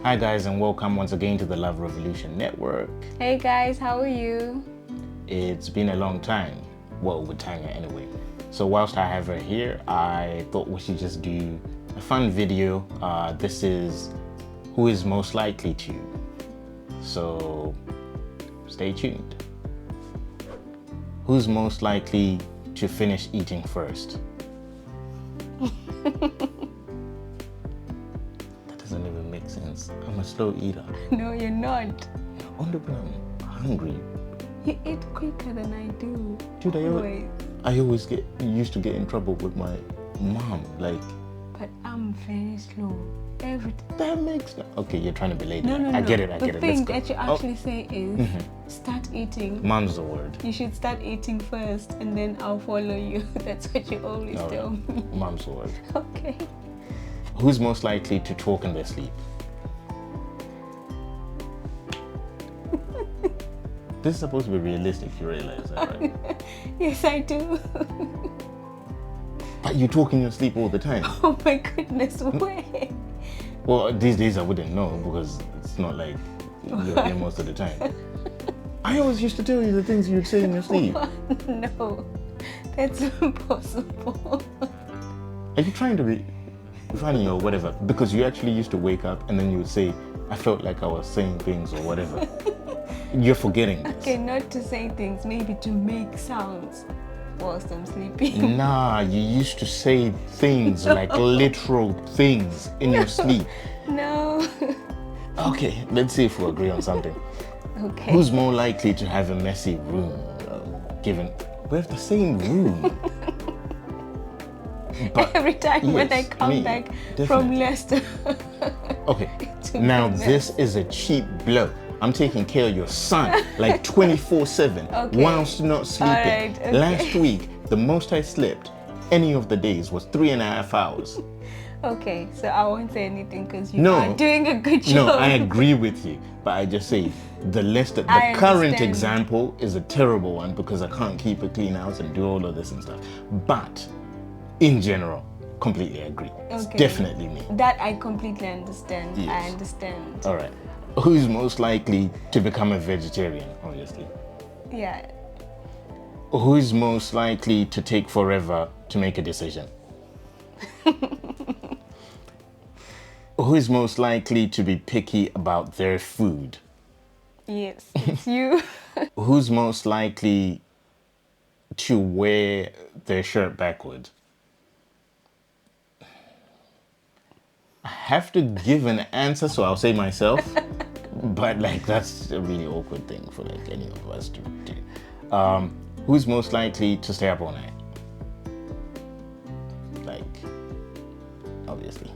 Hi guys, and welcome once again to the Love Revolution Network. Hey guys, how are you? It's been a long time. Well, with Tanya anyway. So whilst I have her here, I thought we should just do a fun video. This is who is most likely to. So stay tuned. Who's most likely to finish eating first? Doesn't even make sense. I'm a slow eater. No, you're not. Only when I'm hungry. You eat quicker than I do. Dude, I always used to get in trouble with my mom. Like, but I'm very slow. Every time. That makes no. Okay, you're trying to be lady. No. I get it. The thing that you actually say is start eating. Mom's the word. You should start eating first, and then I'll follow you. That's what you always tell me. Mom's the word. Okay. Who's most likely to talk in their sleep? This is supposed to be realistic, you realize that, right? Yes, I do. But you talk in your sleep all the time. Oh my goodness, where? Well, these days I wouldn't know because it's not like you're here most of the time. I always used to tell you the things you'd say in your sleep. No, that's impossible. Are you trying to be funny or whatever? Because you actually used to wake up and then you would say, I felt like I was saying things or whatever. You're forgetting this. Okay, not to say things, maybe to make sounds whilst I'm sleeping. Nah, you used to say things like literal things in your sleep. No. Okay, let's see if we agree on something. Okay. Who's more likely to have a messy room? Given we have the same room. But every time when I come back from Leicester. Okay, now this is a cheap blow. I'm taking care of your son like 24/7 whilst not sleeping. Right, okay. Last week, the most I slept any of the days was 3.5 hours. Okay, so I won't say anything because you are doing a good job. No, I agree with you, but I just say the current example is a terrible one because I can't keep a clean house and do all of this and stuff. But in general, completely agree. It's definitely me. That I completely understand. Yes. I understand. All right. Who's most likely to become a vegetarian, obviously? Yeah. Who's most likely to take forever to make a decision? Who's most likely to be picky about their food? Yes, it's you. Who's most likely to wear their shirt backward? I have to give an answer, so I'll say myself. But like that's a really awkward thing for like any of us to do. Who's most likely to stay up all night? Like, obviously.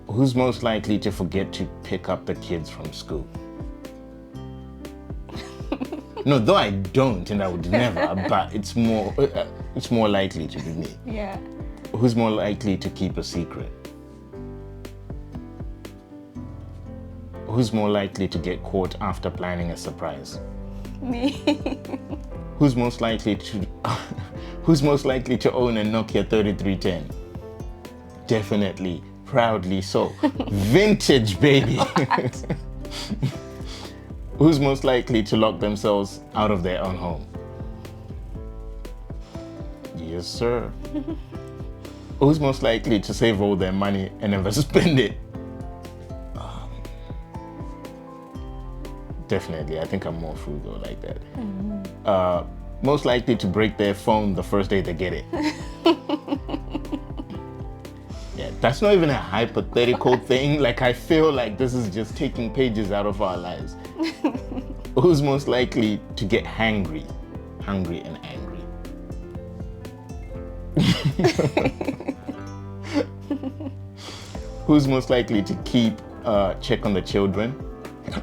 Who's most likely to forget to pick up the kids from school? No, though I don't, and I would never. But it's more likely to be me. Yeah. Who's more likely to keep a secret? Who's more likely to get caught after planning a surprise? Me. Who's most likely to own a Nokia 3310? Definitely, proudly so. Vintage, baby. Who's most likely to lock themselves out of their own home? Yes, sir. Who's most likely to save all their money and never spend it? Definitely, I think I'm more frugal like that. Most likely to break their phone the first day they get it. Yeah, that's not even a hypothetical thing. Like, I feel like this is just taking pages out of our lives. Who's most likely to get hangry and angry? Who's most likely to keep check on the children?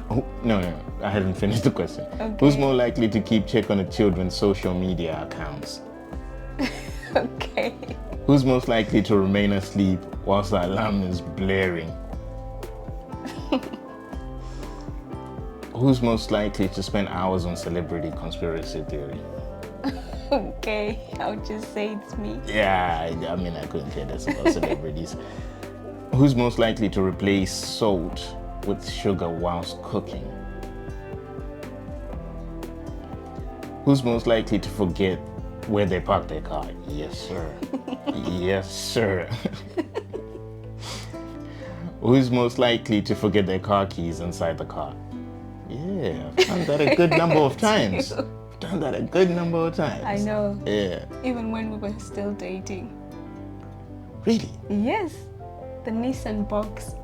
Oh, no, I haven't finished the question. Okay. Who's more likely to keep check on the children's social media accounts? Okay. Who's most likely to remain asleep whilst the alarm is blaring? Who's most likely to spend hours on celebrity conspiracy theory? Okay, I'll just say it's me. Yeah, I mean, I couldn't care less about celebrities. Who's most likely to replace salt with sugar whilst cooking? Who's most likely to forget where they parked their car? Yes, sir. Yes, sir. Who's most likely to forget their car keys inside the car? Yeah, I've done that a good number of times. I've done that a good number of times. I know. Yeah. Even when we were still dating. Really? Yes. The Nissan box.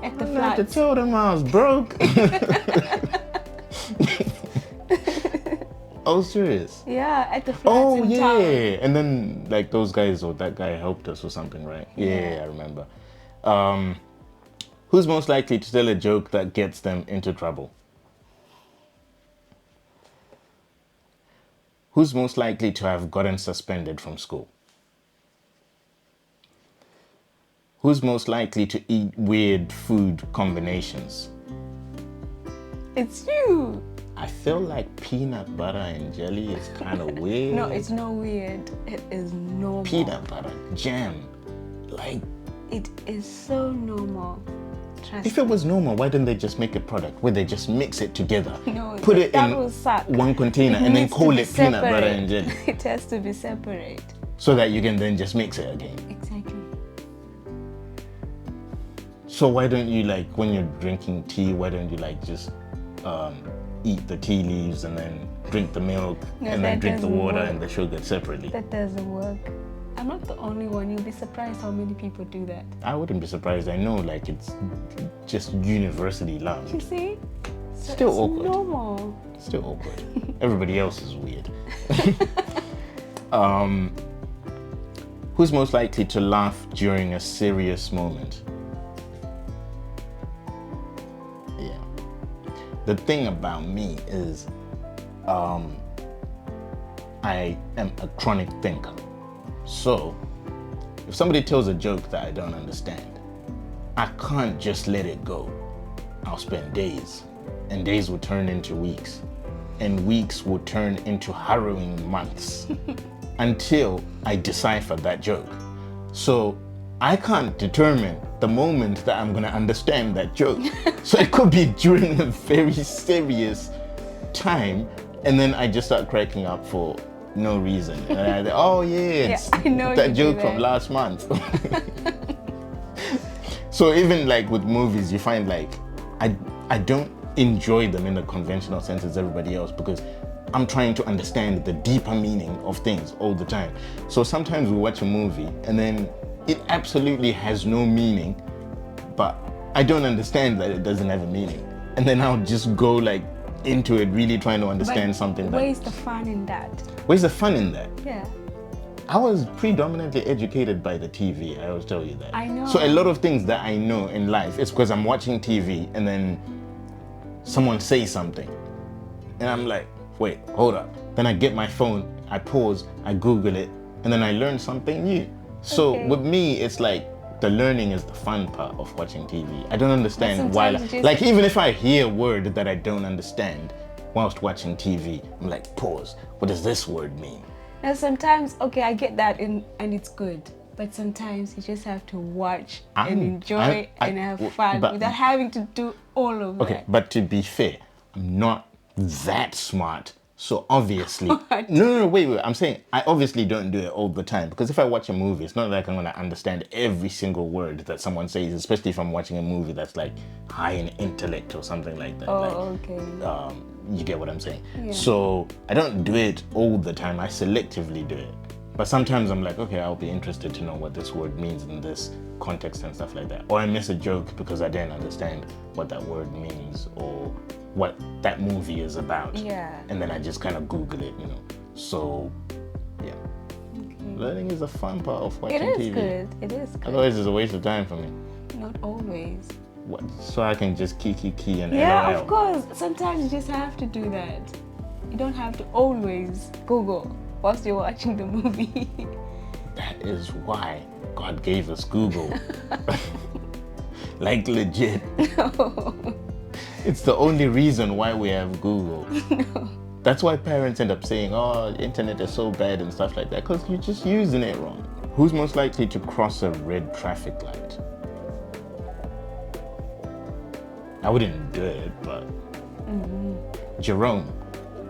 At the I had to flat. tell them I was broke. Oh, serious? Yeah, at the flat Oh, in yeah. town. And then, like, those guys or that guy helped us or something, right? Yeah, I remember. Who's most likely to tell a joke that gets them into trouble? Who's most likely to have gotten suspended from school? Who's most likely to eat weird food combinations? It's you. I feel like peanut butter and jelly is kind of weird. No, it's not weird. It is normal. Peanut butter, jam. Like, it is so normal. Trust if it was normal, why didn't they just make a product where they just mix it together? No, put it that in will suck. one container and then needs to call be it peanut butter separate. and jelly. It has to be separate. So that you can then just mix it again. Exactly. So why don't you, like, when you're drinking tea, why don't you, like, just eat the tea leaves and then drink the milk No, and then that drink the doesn't water work. and the sugar separately? That doesn't work. I'm not the only one. You'll be surprised how many people do that. I wouldn't be surprised. I know, like, it's just universally You loved. see? So Still it's awkward. normal. Still awkward. Everybody else is weird. Who's most likely to laugh during a serious moment? Yeah. The thing about me is, I am a chronic thinker. So, if somebody tells a joke that I don't understand, I can't just let it go. I'll spend days, and days will turn into weeks, and weeks will turn into harrowing months until I decipher that joke. So, I can't determine the moment that I'm gonna understand that joke. So it could be during a very serious time, and then I just start cracking up for no reason. And oh yeah, it's I know you that do joke from that. last month. So even like with movies, you find like I don't enjoy them in the conventional sense as everybody else, because I'm trying to understand the deeper meaning of things all the time. So sometimes we watch a movie and then it absolutely has no meaning, but I don't understand that it doesn't have a meaning. And then I'll just go like into it really trying to understand something. Where's the fun in that? Where's the fun in that? Yeah. I was predominantly educated by the TV, I always tell you that. I know. So a lot of things that I know in life, it's because I'm watching TV and then someone says something. And I'm like, wait, hold up. Then I get my phone, I pause, I Google it, and then I learn something new. So Okay. with me, it's like the learning is the fun part of watching TV. I don't understand why, sometimes you just- like even if I hear a word that I don't understand whilst watching TV, I'm like, pause, what does this word mean? Now sometimes, okay, I get that and it's good. But sometimes you just have to watch and enjoy and have fun but- without having to do all of Okay, that. but to be fair, I'm not that smart. So obviously, What? no, wait. I'm saying I obviously don't do it all the time, because if I watch a movie, it's not like I'm gonna understand every single word that someone says, especially if I'm watching a movie that's like high in intellect or something like that. Oh, Like, okay. you get what I'm saying? Yeah. So I don't do it all the time. I selectively do it. But sometimes I'm like, okay, I'll be interested to know what this word means in this context and stuff like that. Or I miss a joke because I didn't understand what that word means or what that movie is about. Yeah. And then I just kind of Google it, you know. So, yeah. Learning is a fun part of watching It is TV. good. It is good. Otherwise, it's a waste of time for me. Not always. What? So I can just key and Yeah, LOL. of course. Sometimes you just have to do that. You don't have to always Google whilst you're watching the movie. That is why God gave us Google. Like legit. It's the only reason why we have Google. That's why parents end up saying, oh, the internet is so bad and stuff like that, because you're just using it wrong. Who's most likely to cross a red traffic light? I wouldn't do it, but Jerome,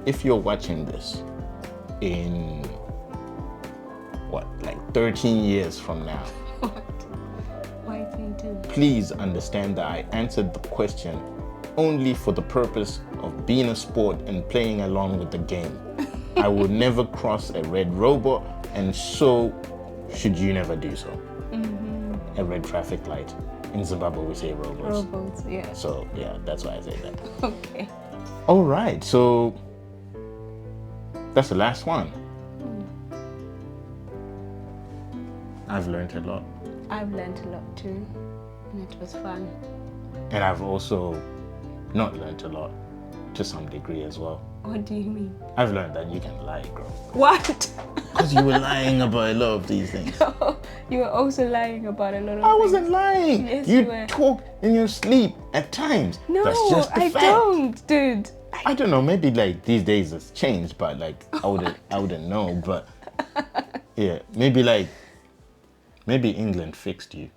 if you're watching this in what, like 13 years from now, What? Why 13? please understand that I answered the question only for the purpose of being a sport and playing along with the game. I will never cross a red robot, and so should you never do so. A red traffic light. In Zimbabwe we say robots. Robots, yeah. So yeah, that's why I say that. Okay. All right, so that's the last one. I've learned a lot. I've learned a lot too, and it was fun. And I've also not learned a lot to some degree as well. What do you mean? I've learned that you can lie, girl. What? Because you were lying about a lot of these things. You were also lying about a lot of I things. wasn't lying. Yes, you you were. talk in your sleep at times. No, that's just the I fact. don't, dude. I don't know. Maybe like these days it's changed, but like I wouldn't know. But yeah, maybe England fixed you.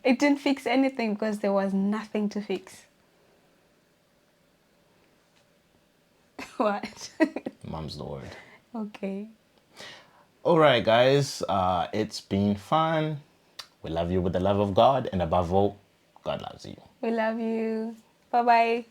It didn't fix anything because there was nothing to fix. What? Mum's the word. Okay. All right, guys. It's been fun. We love you with the love of God, and above all, God loves you. We love you. Bye-bye.